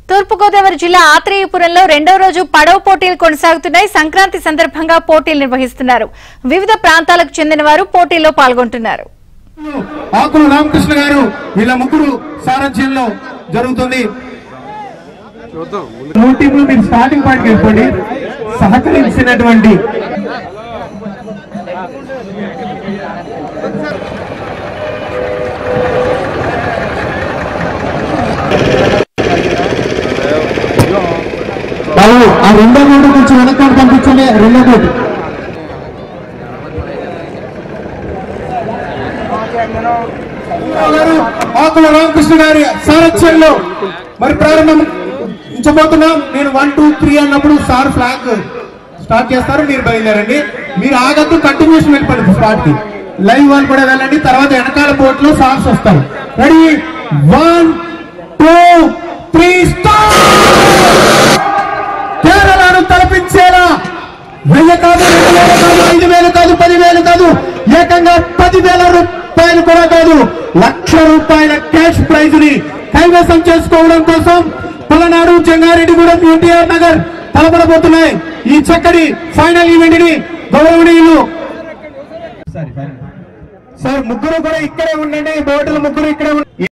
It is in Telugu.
తూర్పుగోదావరి జిల్లా ఆత్రేయపురంలో రెండో రోజు పడవ పోటీలు కొనసాగుతున్నాయి. సంక్రాంతి సందర్భంగా పోటీలు నిర్వహిస్తున్నారు. వివిధ ప్రాంతాలకు చెందిన వారు పోటీల్లో పాల్గొంటున్నారు. ఆకుల రామకృష్ణ గారు వీళ్ళ ముగ్గురు సారథ్యంలో జరుగుతుంది. మూడు టీంలు మీరు స్టార్టింగ్ పాయింట్కి వెళ్ళిపోండి. సహకరించినటువంటి ఆ రెండో కోటి కొంచెం వెనకాల పంపించండి. రెండో కోటి ఆకుల రామకృష్ణ గారి సారథ్యంలో మరి ప్రారంభించబోతున్నాం. నేను 1, 2, 3 అన్నప్పుడు సార్ ఫ్లాగ్ స్టార్ట్ చేస్తారు. మీరు బయలుదేరండి. మీరు ఆగద్దు, కంటిన్యూషన్ వెళ్ళిపోండి. స్పాట్ కి లైవ్ వాళ్ళు కూడా వెళ్ళండి. తర్వాత వెనకాల బోట్ లో సార్స్ వస్తారు. Ready 1, 2, 3 start. కేరళను తలపించేలా 1000 కాదు, 2000 కాదు, 5000 కాదు, 10,000 కాదు, ఏకంగా 10,000 రూపాయలు కూడా కాదు, ₹1,00,000 క్యాష్ ప్రైజ్ ని కైవసం చేసుకోవడం కోసం పలనాడు, జంగారెడ్డిగూడెం, ఎన్టీఆర్ నగర్ తలపడబోతున్నాయి. ఈ చక్కటి ఫైనల్ ఈవెంట్ ని గౌరవనీయులు సార్ ముగ్గురు కూడా ఇక్కడే ఉండండి. బోర్డులు ముగ్గురు ఇక్కడే